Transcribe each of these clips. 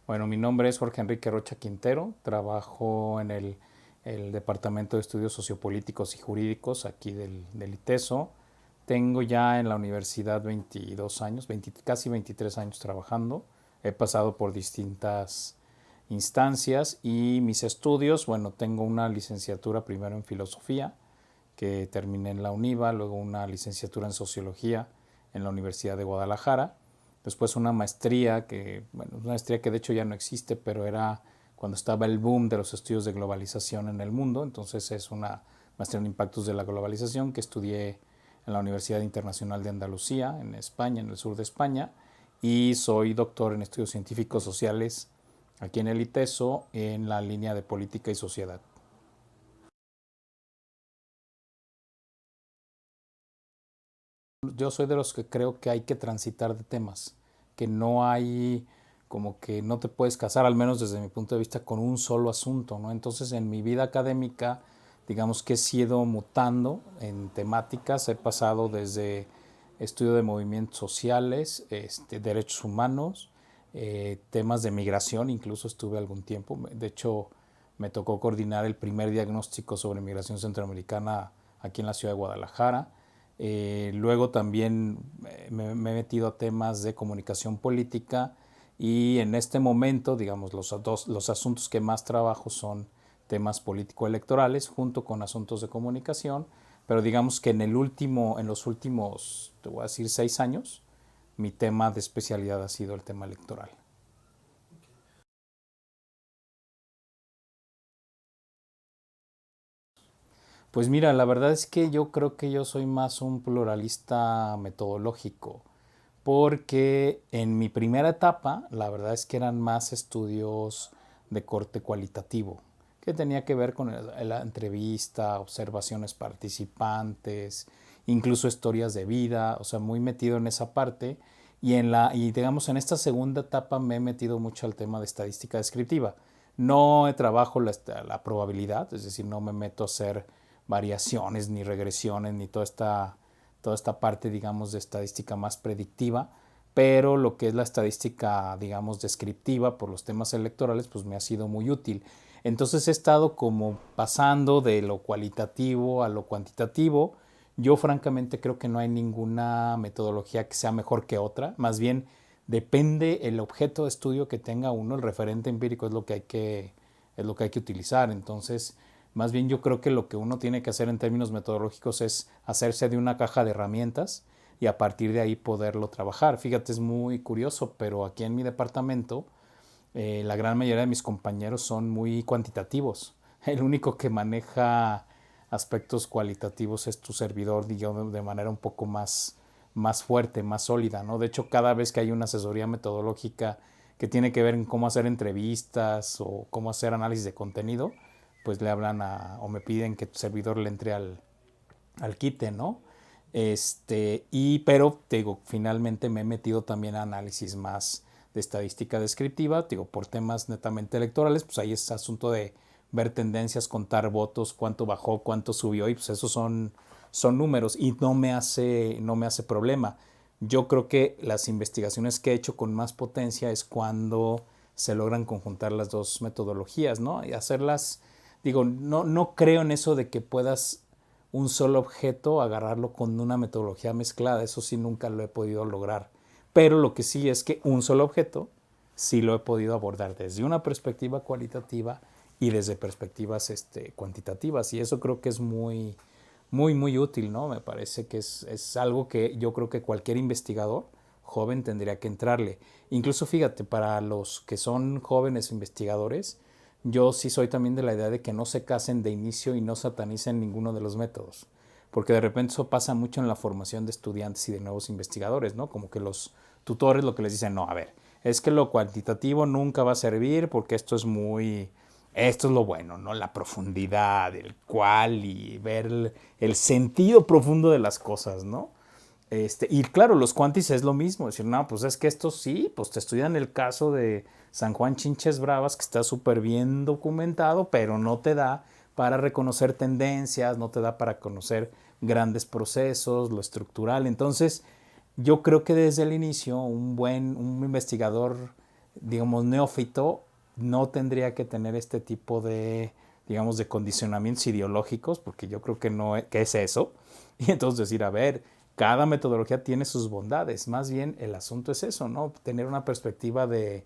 Bueno, mi nombre es Jorge Enrique Rocha Quintero, trabajo en el Departamento de Estudios Sociopolíticos y Jurídicos aquí del ITESO. Tengo ya en la universidad 22 años, casi 23 años trabajando. He pasado por distintas instancias y mis estudios, bueno, tengo una licenciatura primero en filosofía que terminé en la UNIVA, luego una licenciatura en sociología en la Universidad de Guadalajara, después una maestría una maestría que de hecho ya no existe, pero era cuando estaba el boom de los estudios de globalización en el mundo, entonces es una maestría en impactos de la globalización que estudié en la Universidad Internacional de Andalucía, en España, en el sur de España, y soy doctor en estudios científicos sociales aquí en el ITESO en la línea de política y sociedad. Yo soy de los que creo que hay que transitar de temas, que no hay, como que no te puedes casar, al menos desde mi punto de vista, con un solo asunto, ¿no? Entonces, en mi vida académica, digamos que he sido mutando en temáticas, he pasado desde estudio de movimientos sociales, derechos humanos, temas de migración, incluso estuve algún tiempo, de hecho, me tocó coordinar el primer diagnóstico sobre migración centroamericana aquí en la ciudad de Guadalajara. Luego también me he metido a temas de comunicación política y en este momento, digamos, los asuntos que más trabajo son temas político-electorales junto con asuntos de comunicación, pero digamos que en los últimos, te voy a decir, 6 años, mi tema de especialidad ha sido el tema electoral. Pues mira, la verdad es que yo creo que yo soy más un pluralista metodológico, porque en mi primera etapa, la verdad es que eran más estudios de corte cualitativo, que tenía que ver con la entrevista, observaciones participantes, incluso historias de vida, o sea, muy metido en esa parte. Y digamos, en esta segunda etapa me he metido mucho al tema de estadística descriptiva. No trabajo la probabilidad, es decir, no me meto a hacer variaciones, ni regresiones, ni toda esta parte, digamos, de estadística más predictiva, pero lo que es la estadística, digamos, descriptiva por los temas electorales, pues me ha sido muy útil. Entonces he estado como pasando de lo cualitativo a lo cuantitativo. Yo francamente creo que no hay ninguna metodología que sea mejor que otra, más bien depende el objeto de estudio que tenga uno, el referente empírico es lo que hay que utilizar. Entonces, más bien yo creo que lo que uno tiene que hacer en términos metodológicos es hacerse de una caja de herramientas y a partir de ahí poderlo trabajar. Fíjate, es muy curioso, pero aquí en mi departamento la gran mayoría de mis compañeros son muy cuantitativos. El único que maneja aspectos cualitativos es tu servidor, digamos, de manera un poco más fuerte, más sólida, ¿no? De hecho, cada vez que hay una asesoría metodológica que tiene que ver en cómo hacer entrevistas o cómo hacer análisis de contenido, pues le hablan o me piden que tu servidor le entre al quite, ¿no? Pero te digo, finalmente me he metido también a análisis más de estadística descriptiva, digo, por temas netamente electorales, pues ahí es asunto de ver tendencias, contar votos, cuánto bajó, cuánto subió, y pues esos son números y no me hace problema. Yo creo que las investigaciones que he hecho con más potencia es cuando se logran conjuntar las dos metodologías, ¿no? Y hacerlas, digo, no creo en eso de que puedas un solo objeto, agarrarlo con una metodología mezclada. Eso sí nunca lo he podido lograr. Pero lo que sí es que un solo objeto sí lo he podido abordar desde una perspectiva cualitativa y desde perspectivas cuantitativas. Y eso creo que es muy, muy, muy útil, ¿no? Me parece que es algo que yo creo que cualquier investigador joven tendría que entrarle. Incluso fíjate, para los que son jóvenes investigadores, yo sí soy también de la idea de que no se casen de inicio y no satanicen ninguno de los métodos, porque de repente eso pasa mucho en la formación de estudiantes y de nuevos investigadores, ¿no? Como que los tutores lo que les dicen, no, a ver, es que lo cuantitativo nunca va a servir porque esto es lo bueno, ¿no? La profundidad, el cual y ver el sentido profundo de las cosas, ¿no? Y claro, los cuantis es lo mismo, decir, no, pues es que estos sí, pues te estudian el caso de San Juan Chinches Bravas, que está súper bien documentado, pero no te da para reconocer tendencias, no te da para conocer grandes procesos, lo estructural. Entonces, yo creo que desde el inicio un investigador digamos, neófito, no tendría que tener este tipo de, digamos, de condicionamientos ideológicos, porque yo creo que no que es eso. Y entonces decir, a ver, cada metodología tiene sus bondades. Más bien el asunto es eso, ¿no? Tener una perspectiva de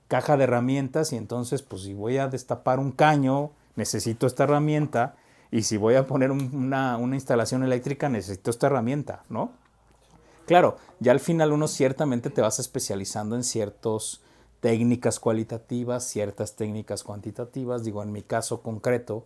caja de herramientas y entonces, pues si voy a destapar un caño, necesito esta herramienta y si voy a poner una instalación eléctrica, necesito esta herramienta, ¿no? Claro, ya al final uno ciertamente te vas especializando en ciertas técnicas cualitativas, ciertas técnicas cuantitativas. Digo, en mi caso concreto,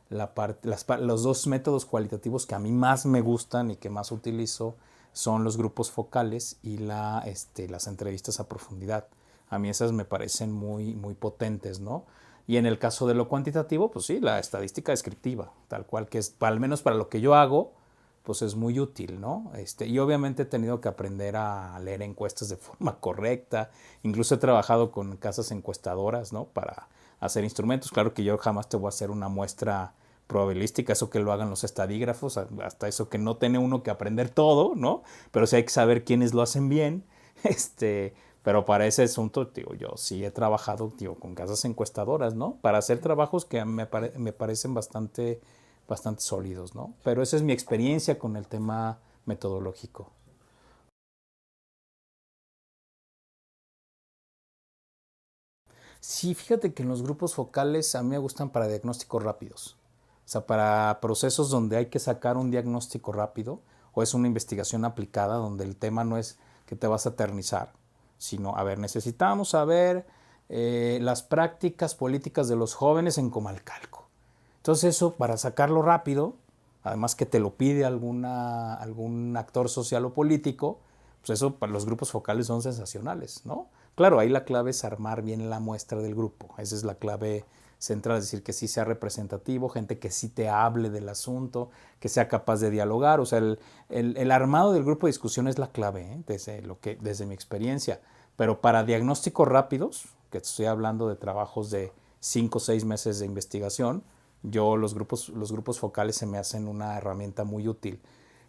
los dos métodos cualitativos que a mí más me gustan y que más utilizo son los grupos focales y las entrevistas a profundidad. A mí esas me parecen muy, muy potentes, ¿no? Y en el caso de lo cuantitativo, pues sí, la estadística descriptiva, tal cual que es, al menos para lo que yo hago, pues es muy útil, ¿no? Y obviamente he tenido que aprender a leer encuestas de forma correcta, incluso he trabajado con casas encuestadoras, ¿no? Para hacer instrumentos. Claro que yo jamás te voy a hacer una muestra probabilística, eso que lo hagan los estadígrafos, hasta eso que no tiene uno que aprender todo, ¿no? Pero sí hay que saber quiénes lo hacen bien, pero para ese asunto, digo, yo sí he trabajado, digo, con casas encuestadoras, ¿no? Para hacer trabajos que me parecen bastante sólidos, ¿no? Pero esa es mi experiencia con el tema metodológico. Sí, fíjate que en los grupos focales a mí me gustan para diagnósticos rápidos. O sea, para procesos donde hay que sacar un diagnóstico rápido o es una investigación aplicada donde el tema no es que te vas a eternizar, sino, a ver, necesitamos saber las prácticas políticas de los jóvenes en Comalcalco. Entonces eso, para sacarlo rápido, además que te lo pide algún actor social o político, pues eso para los grupos focales son sensacionales, ¿no? Claro, ahí la clave es armar bien la muestra del grupo. Esa es la clave central, es decir, que sí sea representativo, gente que sí te hable del asunto, que sea capaz de dialogar. O sea, el armado del grupo de discusión es la clave, ¿eh? Desde mi experiencia. Pero para diagnósticos rápidos, que estoy hablando de trabajos de 5 o 6 meses de investigación, los grupos focales se me hacen una herramienta muy útil.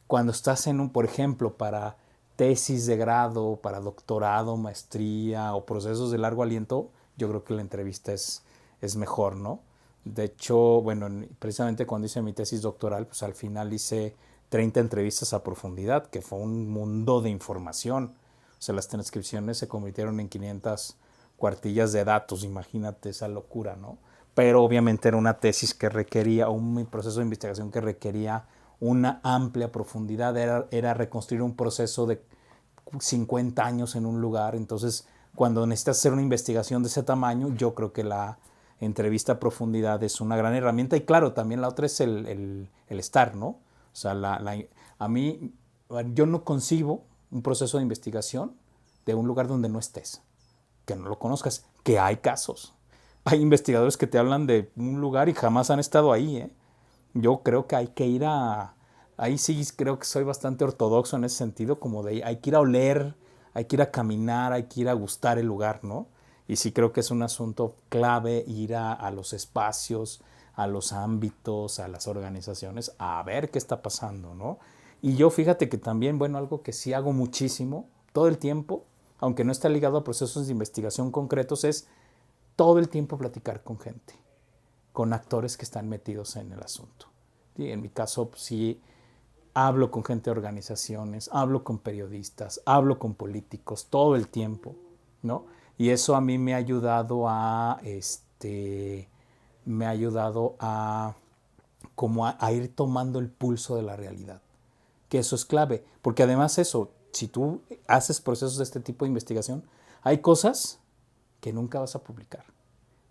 Cuando estás por ejemplo, para tesis de grado, para doctorado, maestría o procesos de largo aliento, yo creo que la entrevista es mejor, ¿no? De hecho, bueno, precisamente cuando hice mi tesis doctoral, pues al final hice 30 entrevistas a profundidad, que fue un mundo de información. O sea, las transcripciones se convirtieron en 500 cuartillas de datos, imagínate esa locura, ¿no? Pero obviamente era una tesis que requería, un proceso de investigación que requería una amplia profundidad, era reconstruir un proceso de 50 años en un lugar. Entonces, cuando necesitas hacer una investigación de ese tamaño, yo creo que la entrevista a profundidad es una gran herramienta. Y claro, también la otra es el estar, ¿no? O sea, a mí, yo no concibo un proceso de investigación de un lugar donde no estés, que no lo conozcas, que hay casos. Hay investigadores que te hablan de un lugar y jamás han estado ahí, ¿eh? Yo creo que hay que ir a... Ahí sí creo que soy bastante ortodoxo en ese sentido, como de hay que ir a oler, hay que ir a caminar, hay que ir a gustar el lugar, ¿no? Y sí creo que es un asunto clave ir a los espacios, a los ámbitos, a las organizaciones, a ver qué está pasando, ¿no? Y yo fíjate que también, bueno, algo que sí hago muchísimo, todo el tiempo, aunque no está ligado a procesos de investigación concretos, es todo el tiempo platicar con gente, con actores que están metidos en el asunto. Y en mi caso, pues, sí, hablo con gente de organizaciones, hablo con periodistas, hablo con políticos todo el tiempo, ¿no? Y eso a mí me ha ayudado a como a ir tomando el pulso de la realidad, que eso es clave, porque además eso, si tú haces procesos de este tipo de investigación, hay cosas que nunca vas a publicar,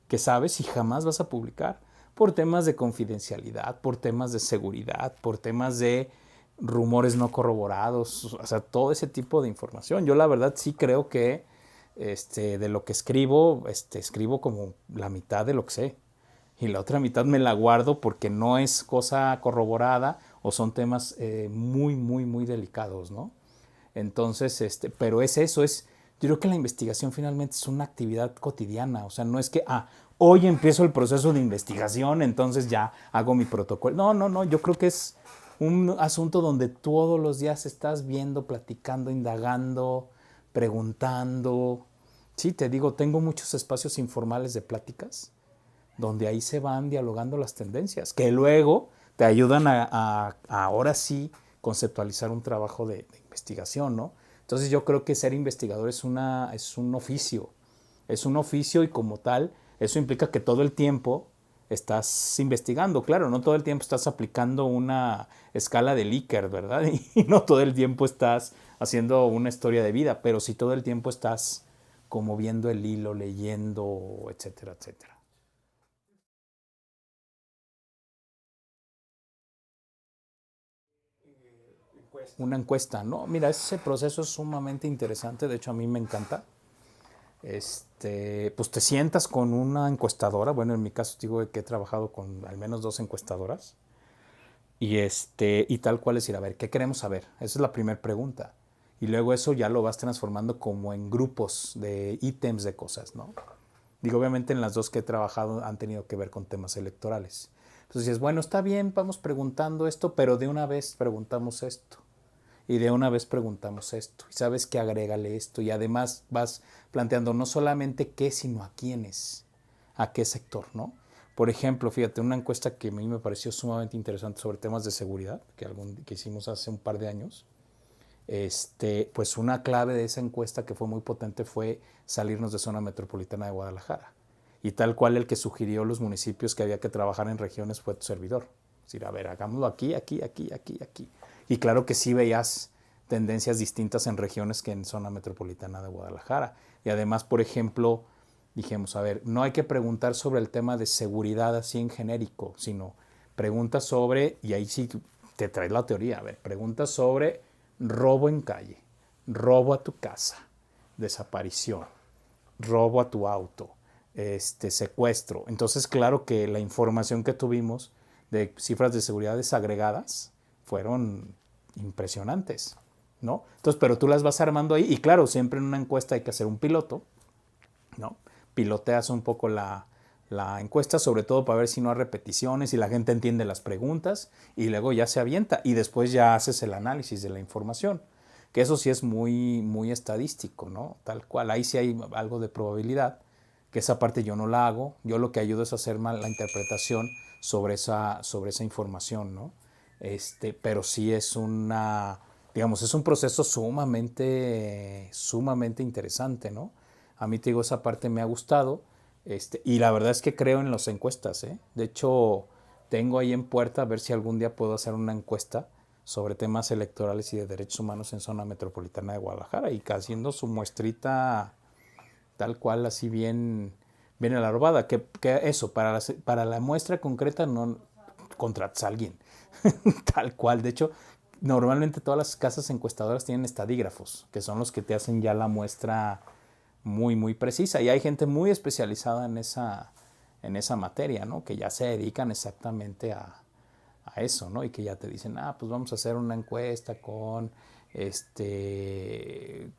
que sabes y jamás vas a publicar por temas de confidencialidad, por temas de seguridad, por temas de rumores no corroborados, o sea, todo ese tipo de información. Yo la verdad sí creo que de lo que escribo como la mitad de lo que sé y la otra mitad me la guardo porque no es cosa corroborada o son temas muy, muy, muy delicados, ¿no? Entonces, pero es eso, yo creo que la investigación finalmente es una actividad cotidiana, o sea, no es que, hoy empiezo el proceso de investigación, entonces ya hago mi protocolo. No, no, no, yo creo que es un asunto donde todos los días estás viendo, platicando, indagando, preguntando, Sí, te digo, tengo muchos espacios informales de pláticas donde ahí se van dialogando las tendencias, que luego te ayudan a ahora sí conceptualizar un trabajo de investigación, ¿no? Entonces yo creo que ser investigador es un oficio y como tal, eso implica que todo el tiempo estás investigando, claro, no todo el tiempo estás aplicando una escala de Likert, ¿verdad? Y no todo el tiempo estás haciendo una historia de vida, pero sí todo el tiempo estás como viendo el hilo, leyendo, etcétera, etcétera. Una encuesta, ¿no? Mira, ese proceso es sumamente interesante, de hecho a mí me encanta. Pues te sientas con una encuestadora, bueno, en mi caso digo que he trabajado con al menos dos encuestadoras, y tal cual es decir, a ver, ¿qué queremos saber? Esa es la primera pregunta. Y luego eso ya lo vas transformando como en grupos de ítems de cosas, ¿no? Digo, obviamente en las dos que he trabajado han tenido que ver con temas electorales. Entonces dices, bueno, está bien, vamos preguntando esto, pero de una vez preguntamos esto. Y de una vez preguntamos esto. Y sabes que agrégale esto. Y además vas planteando no solamente qué, sino a quiénes, a qué sector, ¿no? Por ejemplo, fíjate, una encuesta que a mí me pareció sumamente interesante sobre temas de seguridad, que hicimos hace un par de años, pues una clave de esa encuesta que fue muy potente fue salirnos de zona metropolitana de Guadalajara. Y tal cual el que sugirió los municipios que había que trabajar en regiones fue tu servidor. Es decir, a ver, hagámoslo aquí, aquí, aquí, aquí, aquí. Y claro que sí veías tendencias distintas en regiones que en zona metropolitana de Guadalajara. Y además, por ejemplo, dijimos, a ver, no hay que preguntar sobre el tema de seguridad así en genérico, sino preguntas sobre, y ahí sí te traes la teoría, a ver, preguntas sobre robo en calle, robo a tu casa, desaparición, robo a tu auto, secuestro. Entonces, claro que la información que tuvimos de cifras de seguridad desagregadas fueron impresionantes, ¿no? Entonces, pero tú las vas armando ahí y claro, siempre en una encuesta hay que hacer un piloto, ¿no? Piloteas un poco la encuesta, sobre todo para ver si no hay repeticiones y la gente entiende las preguntas y luego ya se avienta y después ya haces el análisis de la información, que eso sí es muy, muy estadístico, ¿no? Tal cual, ahí sí hay algo de probabilidad, que esa parte yo no la hago, yo lo que ayudo es a hacer la interpretación sobre esa información, ¿no? Pero sí es digamos, es un proceso sumamente, sumamente interesante, ¿no? A mí te digo, esa parte me ha gustado. Y la verdad es que creo en las encuestas, ¿eh? De hecho, tengo ahí en puerta a ver si algún día puedo hacer una encuesta sobre temas electorales y de derechos humanos en zona metropolitana de Guadalajara y haciendo su muestrita tal cual, así bien, bien elaborada. Que eso, para la muestra concreta no contratas a alguien, tal cual. De hecho, normalmente todas las casas encuestadoras tienen estadígrafos, que son los que te hacen ya la muestra muy, muy precisa. Y hay gente muy especializada en esa materia, ¿no? Que ya se dedican exactamente a eso, ¿no? Y que ya te dicen, pues vamos a hacer una encuesta con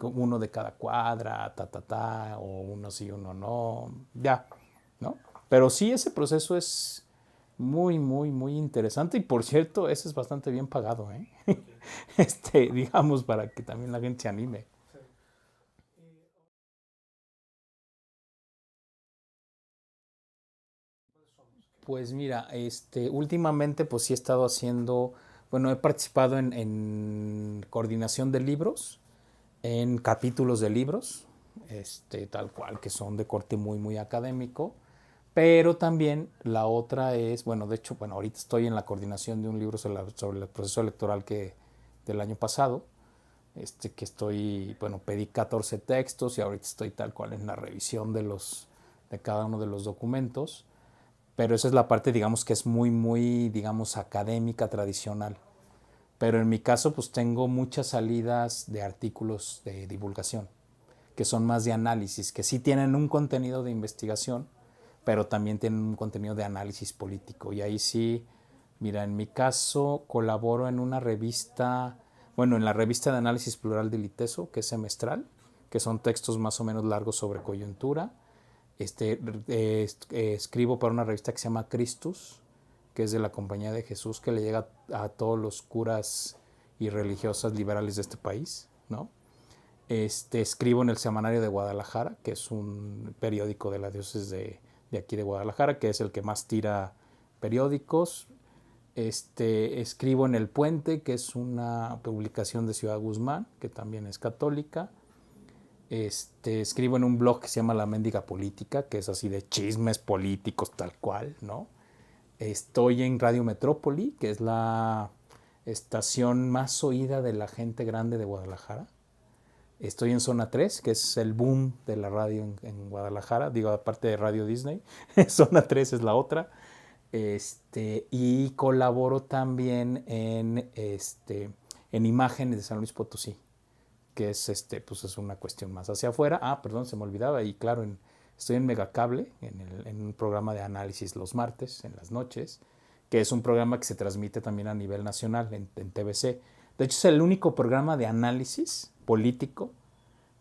uno de cada cuadra, o uno sí, uno no, ya, ¿no? Pero sí, ese proceso es muy, muy, muy interesante y por cierto, ese es bastante bien pagado, ¿eh? Digamos, para que también la gente se anime. Pues mira, últimamente pues sí he estado haciendo, bueno, he participado en coordinación de libros, en capítulos de libros, tal cual, que son de corte muy, muy académico, pero también la otra es, bueno, de hecho, bueno, ahorita estoy en la coordinación de un libro sobre el proceso electoral del año pasado, que estoy, bueno, pedí 14 textos y ahorita estoy tal cual en la revisión de cada uno de los documentos, pero esa es la parte, digamos, que es muy, muy, digamos, académica, tradicional. Pero en mi caso, pues tengo muchas salidas de artículos de divulgación, que son más de análisis, que sí tienen un contenido de investigación, pero también tienen un contenido de análisis político. Y ahí sí, mira, en mi caso colaboro en una revista, bueno, en la revista de análisis plural del ITESO, que es semestral, que son textos más o menos largos sobre coyuntura. Escribo para una revista que se llama Christus, que es de la Compañía de Jesús, que le llega a todos los curas y religiosas liberales de este país, ¿no? Escribo en el Semanario de Guadalajara, que es un periódico de la diócesis de aquí de Guadalajara, que es el que más tira periódicos. Escribo en El Puente, que es una publicación de Ciudad Guzmán, que también es católica. Escribo en un blog que se llama La Mendiga Política, que es así de chismes políticos tal cual, ¿no? Estoy en Radio Metrópoli, que es la estación más oída de la gente grande de Guadalajara. Estoy en Zona 3, que es el boom de la radio en Guadalajara, digo, aparte de Radio Disney. Zona 3 es la otra. Y colaboro también en Imágenes de San Luis Potosí, que es, pues es una cuestión más hacia afuera. Ah, perdón, se me olvidaba. Y claro, estoy en Megacable, en un programa de análisis los martes, en las noches, que es un programa que se transmite también a nivel nacional en TVC. De hecho, es el único programa de análisis político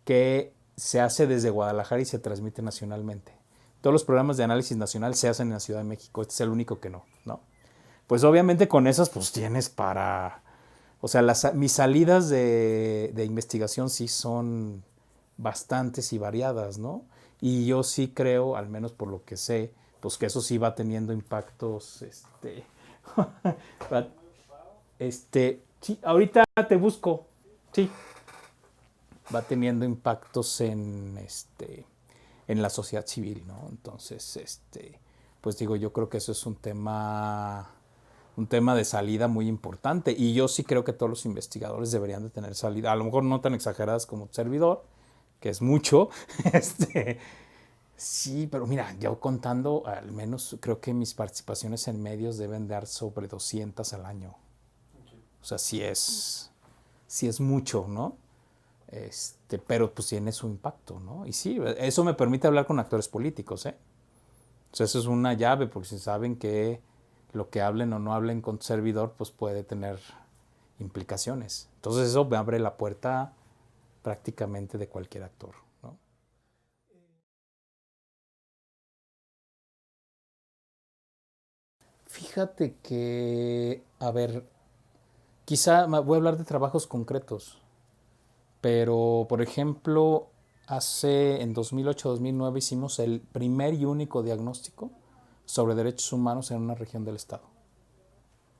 que se hace desde Guadalajara y se transmite nacionalmente. Todos los programas de análisis nacional se hacen en la Ciudad de México. Este es el único que no, ¿no? Pues obviamente con esas pues tienes para... O sea, mis salidas de investigación sí son bastantes y variadas, ¿no? Y yo sí creo, al menos por lo que sé, pues que eso sí va teniendo impactos, va- sí, ahorita te busco, sí, va teniendo impactos en la sociedad civil, ¿no? Entonces, pues digo, yo creo que eso es un tema de salida muy importante y yo sí creo que todos los investigadores deberían de tener salida, a lo mejor no tan exageradas como tu servidor, que es mucho, sí, pero mira, yo contando, al menos creo que mis participaciones en medios deben dar sobre 200 al año. O sea, sí es mucho, ¿no? Pero pues tiene su impacto, ¿no? Y sí, eso me permite hablar con actores políticos, ¿eh? O sea, eso es una llave, porque si saben que lo que hablen o no hablen con tu servidor, pues puede tener implicaciones. Entonces eso me abre la puerta prácticamente de cualquier actor, ¿no? Fíjate que, a ver, quizá voy a hablar de trabajos concretos, pero por ejemplo, en 2008-2009 hicimos el primer y único diagnóstico sobre derechos humanos en una región del estado.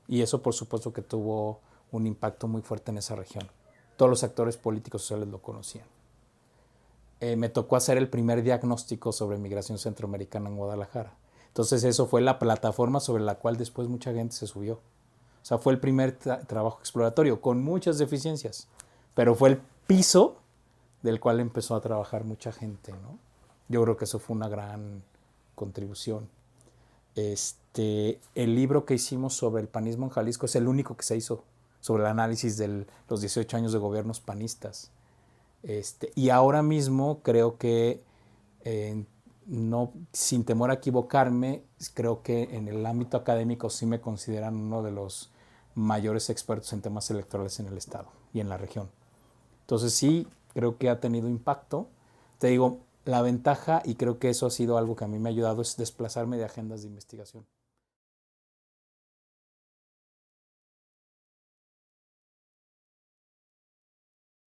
Y eso por supuesto que tuvo un impacto muy fuerte en esa región. Todos los actores políticos sociales lo conocían. Me tocó hacer el primer diagnóstico sobre migración centroamericana en Guadalajara. Entonces eso fue la plataforma sobre la cual después mucha gente se subió. O sea, fue el primer trabajo exploratorio, con muchas deficiencias, pero fue el piso del cual empezó a trabajar mucha gente, ¿no? Yo creo que eso fue una gran contribución. El libro que hicimos sobre el panismo en Jalisco es el único que se hizo sobre el análisis de los 18 años de gobiernos panistas. Y ahora mismo creo que, eh, no, sin temor a equivocarme, creo que en el ámbito académico sí me consideran uno de los mayores expertos en temas electorales en el estado y en la región. Entonces sí, creo que ha tenido impacto. Te digo, la ventaja, y creo que eso ha sido algo que a mí me ha ayudado, es desplazarme de agendas de investigación.